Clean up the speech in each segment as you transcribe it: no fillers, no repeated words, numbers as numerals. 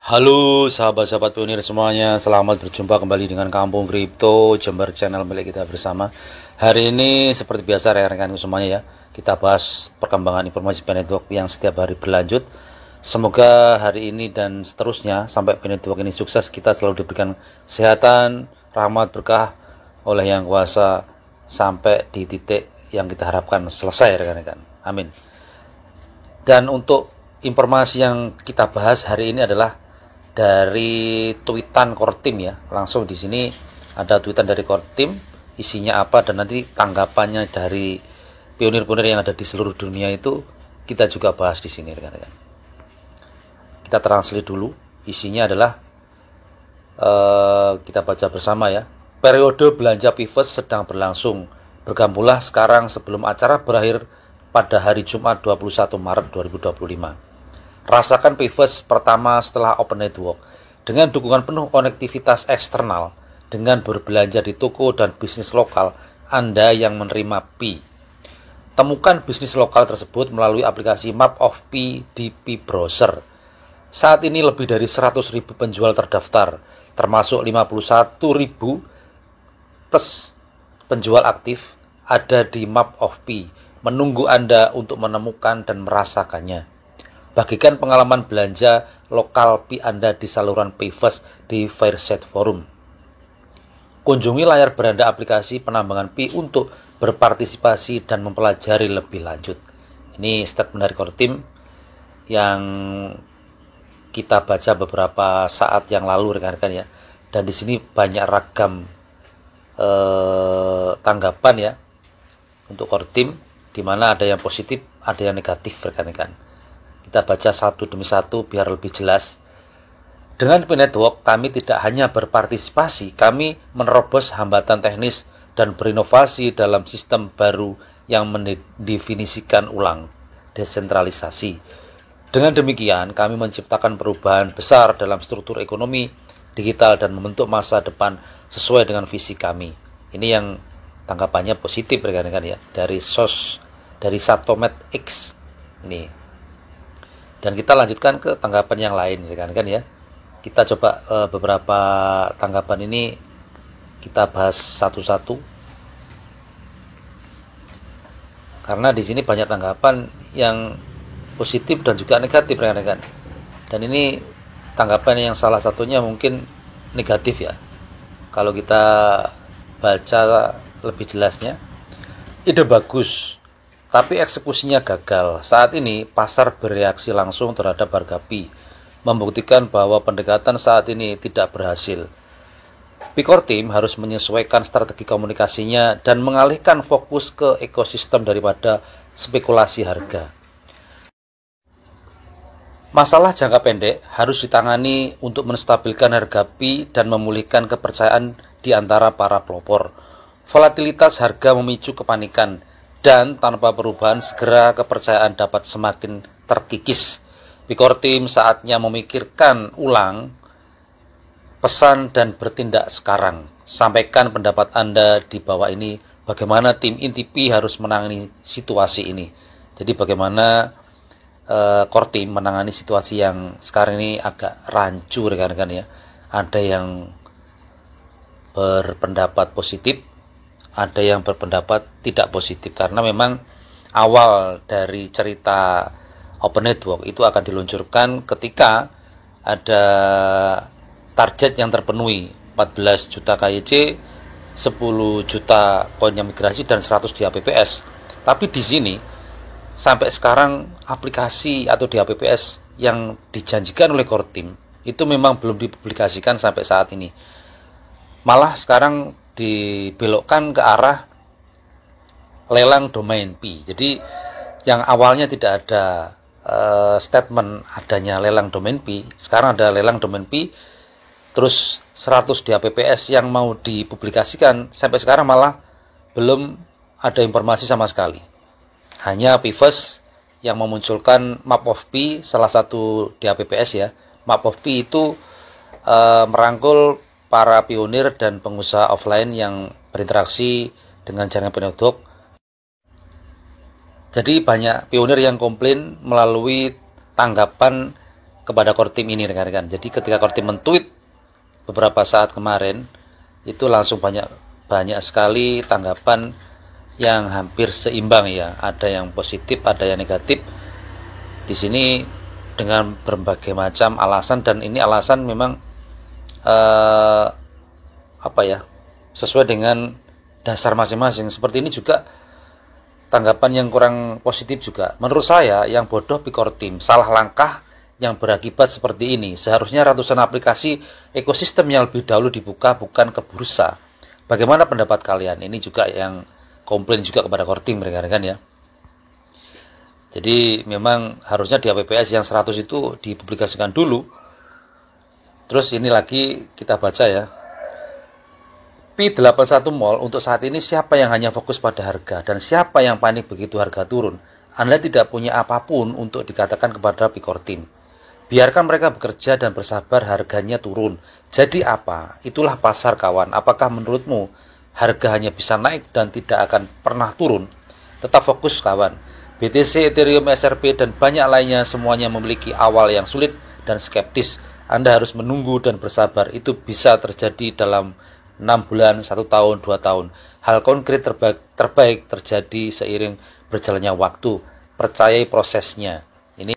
Halo sahabat-sahabat pionir semuanya, selamat berjumpa kembali dengan Kampung Kripto Jember, channel milik kita bersama. Hari ini seperti biasa rekan-rekanku semuanya ya, kita bahas perkembangan informasi Pi Network yang setiap hari berlanjut. Semoga hari ini dan seterusnya sampai Pi Network ini sukses, kita selalu diberikan kesehatan, rahmat, berkah oleh Yang Kuasa sampai di titik yang kita harapkan selesai rekan-rekan. Amin. Dan untuk informasi yang kita bahas hari ini adalah dari tweetan Kortim ya. Langsung di sini ada tweetan dari Kortim, isinya apa dan nanti tanggapannya dari pionir-pionir yang ada di seluruh dunia itu kita juga bahas di sini rekan-rekan. Kita translate dulu. Isinya adalah kita baca bersama ya. Periode belanja Pivot sedang berlangsung. Bergabunglah sekarang sebelum acara berakhir pada hari Jumat 21 Maret 2025. Rasakan Pivot pertama setelah Open Network dengan dukungan penuh konektivitas eksternal dengan berbelanja di toko dan bisnis lokal Anda yang menerima Pi. Temukan bisnis lokal tersebut melalui aplikasi Map of Pi di Pi Browser. Saat ini lebih dari 100.000 penjual terdaftar, termasuk 51.000 plus penjual aktif ada di Map of Pi, menunggu Anda untuk menemukan dan merasakannya. Bagikan pengalaman belanja lokal Pi Anda di saluran Pivot di Fairset Forum. Kunjungi layar beranda aplikasi penambangan Pi untuk berpartisipasi dan mempelajari lebih lanjut. Ini statement dari Kortim yang kita baca beberapa saat yang lalu rekan-rekan ya. Dan di sini banyak ragam tanggapan ya untuk Kortim, di mana ada yang positif, ada yang negatif rekan-rekan. Kita baca satu demi satu biar lebih jelas. Dengan Pi Network, kami tidak hanya berpartisipasi, kami menerobos hambatan teknis dan berinovasi dalam sistem baru yang mendefinisikan ulang desentralisasi. Dengan demikian, kami menciptakan perubahan besar dalam struktur ekonomi digital dan membentuk masa depan sesuai dengan visi kami. Ini yang tanggapannya positif rekan-rekan ya, dari Satomet X ini. Dan kita lanjutkan ke tanggapan yang lain rekan-rekan ya. Kita coba beberapa tanggapan ini kita bahas satu-satu. Karena di sini banyak tanggapan yang positif dan juga negatif rekan-rekan. Dan ini tanggapan yang salah satunya mungkin negatif ya. Kalau kita baca lebih jelasnya, ide bagus, tapi eksekusinya gagal. Saat ini pasar bereaksi langsung terhadap harga Pi, membuktikan bahwa pendekatan saat ini tidak berhasil. Pi Core Team harus menyesuaikan strategi komunikasinya dan mengalihkan fokus ke ekosistem daripada spekulasi harga. Masalah jangka pendek harus ditangani untuk menstabilkan harga Pi dan memulihkan kepercayaan di antara para pelopor. Volatilitas harga memicu kepanikan, dan tanpa perubahan segera kepercayaan dapat semakin terkikis. Pi Core Team saatnya memikirkan ulang pesan dan bertindak sekarang. Sampaikan pendapat Anda di bawah ini, bagaimana tim inti Pi harus menangani situasi ini. Jadi bagaimana Core Team menangani situasi yang sekarang ini agak rancu rekan-rekan ya. Ada yang berpendapat positif, ada yang berpendapat tidak positif, karena memang awal dari cerita Open Network itu akan diluncurkan ketika ada target yang terpenuhi, 14 juta KYC, 10 juta koin yang migrasi dan 100 di HPPS. Tapi di sini sampai sekarang aplikasi atau di HPPS yang dijanjikan oleh Core Team itu memang belum dipublikasikan sampai saat ini. Malah sekarang dibelokkan ke arah lelang domain Pi. Jadi yang awalnya tidak ada statement adanya lelang domain Pi, sekarang ada lelang domain Pi, terus 100 di HPPS yang mau dipublikasikan, sampai sekarang malah belum ada informasi sama sekali. Hanya Pivot yang memunculkan Map of Pi, salah satu di HPPS ya. Map of Pi itu merangkul para pionir dan pengusaha offline yang berinteraksi dengan jaringan Pi Network. Jadi banyak pionir yang komplain melalui tanggapan kepada Kortim ini rekan-rekan. Jadi ketika Kortim men-tweet beberapa saat kemarin, itu langsung banyak sekali tanggapan yang hampir seimbang ya. Ada yang positif, ada yang negatif. Di sini dengan berbagai macam alasan, dan ini alasan memang sesuai dengan dasar masing-masing. Seperti ini juga tanggapan yang kurang positif juga. Menurut saya yang bodoh Pikortim, salah langkah yang berakibat seperti ini. Seharusnya ratusan aplikasi ekosistem yang lebih dahulu dibuka, bukan ke bursa. Bagaimana pendapat kalian? Ini juga yang komplain juga kepada Kortim rekan-rekan ya. Jadi memang harusnya di APPS yang 100 itu dipublikasikan dulu. Terus ini lagi kita baca ya. P81 Mall untuk saat ini siapa yang hanya fokus pada harga, dan siapa yang panik begitu harga turun? Anda tidak punya apapun untuk dikatakan kepada Pikortim. Biarkan mereka bekerja dan bersabar, harganya turun. Jadi apa? Itulah pasar kawan. Apakah menurutmu harga hanya bisa naik dan tidak akan pernah turun? Tetap fokus kawan. BTC, Ethereum, XRP, dan banyak lainnya semuanya memiliki awal yang sulit dan skeptis. Anda harus menunggu dan bersabar. Itu bisa terjadi dalam 6 bulan, 1 tahun, 2 tahun. Hal konkret terbaik terjadi seiring berjalannya waktu. Percayai prosesnya. Ini.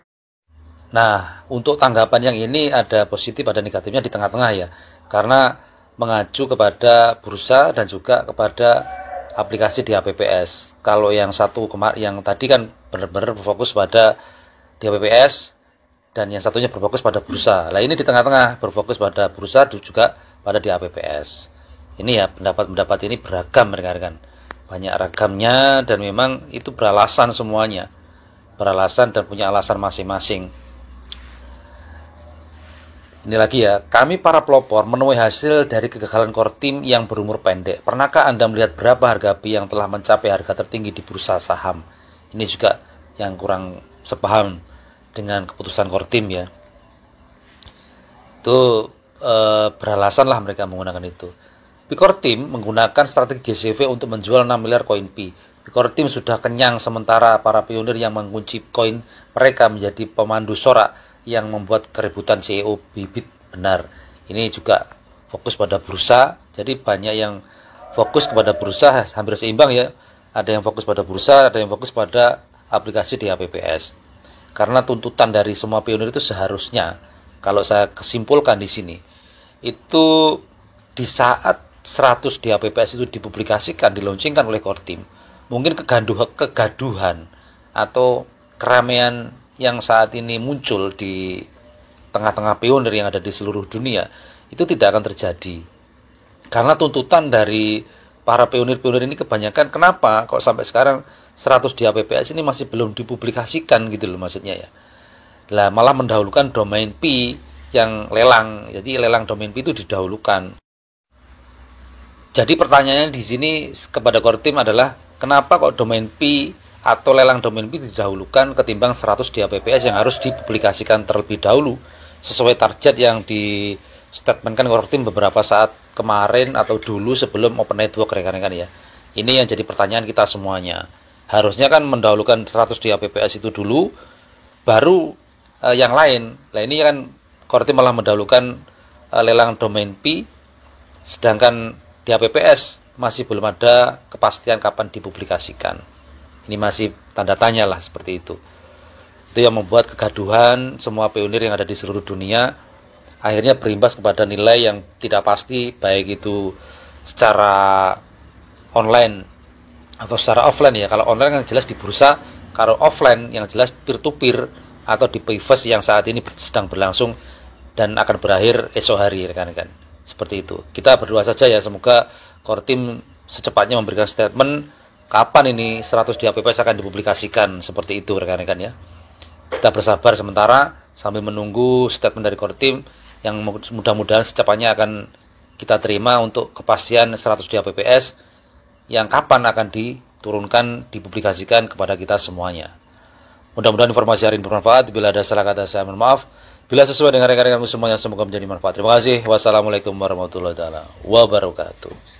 Nah, untuk tanggapan yang ini ada positif, ada negatifnya di tengah-tengah ya. Karena mengacu kepada bursa dan juga kepada aplikasi di APPS. Kalau yang yang tadi kan benar-benar berfokus pada di APPS, dan yang satunya berfokus pada bursa. Nah, ini di tengah-tengah berfokus pada bursa juga pada di APPS. Ini ya, pendapat-pendapat ini beragam rekan-rekan. Banyak ragamnya, dan memang itu beralasan semuanya. Beralasan dan punya alasan masing-masing. Ini lagi ya, kami para pelopor menuai hasil dari kegagalan Kortim yang berumur pendek. Pernahkah Anda melihat berapa harga B yang telah mencapai harga tertinggi di bursa saham? Ini juga yang kurang sepaham dengan keputusan Kortim ya. Itu beralasan lah mereka menggunakan itu. Pikortim menggunakan strategi GCV untuk menjual 6 miliar koin Pi. Pikortim sudah kenyang, sementara para pionir yang mengunci koin mereka menjadi pemandu sorak yang membuat keributan CEO Bibit. Benar, ini juga fokus pada bursa. Jadi banyak yang fokus kepada bursa, hampir seimbang ya. Ada yang fokus pada bursa, ada yang fokus pada aplikasi di APPS. Karena tuntutan dari semua pionir itu seharusnya, kalau saya kesimpulkan di sini, itu di saat 100 di APPS itu dipublikasikan, dilaunchingkan oleh Kortim, mungkin kegaduhan atau keramaian yang saat ini muncul di tengah-tengah pionir yang ada di seluruh dunia itu tidak akan terjadi. Karena tuntutan dari para pionir-pionir ini kebanyakan, kenapa kok sampai sekarang 100 di APPS ini masih belum dipublikasikan gitu loh maksudnya ya. Lah malah mendahulukan domain Pi yang lelang. Jadi lelang domain Pi itu didahulukan. Jadi pertanyaannya di sini kepada Kortim adalah, kenapa kok domain Pi atau lelang domain Pi didahulukan ketimbang 100 di APPS yang harus dipublikasikan terlebih dahulu sesuai target yang di statementkan Kortim beberapa saat kemarin atau dulu sebelum Open Network rekan-rekan ya. Ini yang jadi pertanyaan kita semuanya. Harusnya kan mendahulukan 100 di APPS itu dulu, baru yang lain. Nah ini kan Kortim malah mendahulukan lelang domain Pi, sedangkan di APPS masih belum ada kepastian kapan dipublikasikan. Ini masih tanda tanya lah seperti itu. Itu yang membuat kegaduhan semua pionir yang ada di seluruh dunia, akhirnya berimbas kepada nilai yang tidak pasti, baik itu secara online atau secara offline ya. Kalau online kan jelas di bursa, kalau offline yang jelas peer-to-peer atau di PIVES yang saat ini sedang berlangsung dan akan berakhir esok hari rekan-rekan. Seperti itu. Kita berdoa saja ya, semoga Kortim secepatnya memberikan statement kapan ini 100 di APPS akan dipublikasikan, seperti itu rekan-rekan ya. Kita bersabar sementara sambil menunggu statement dari Kortim yang mudah-mudahan secepatnya akan kita terima untuk kepastian 100 di APPS yang kapan akan diturunkan, dipublikasikan kepada kita semuanya. Mudah-mudahan informasi hari ini bermanfaat. Bila ada salah kata saya mohon maaf. Bila sesuai dengan rekan-rekanku semuanya, semoga menjadi manfaat. Terima kasih. Wassalamualaikum warahmatullahi wabarakatuh.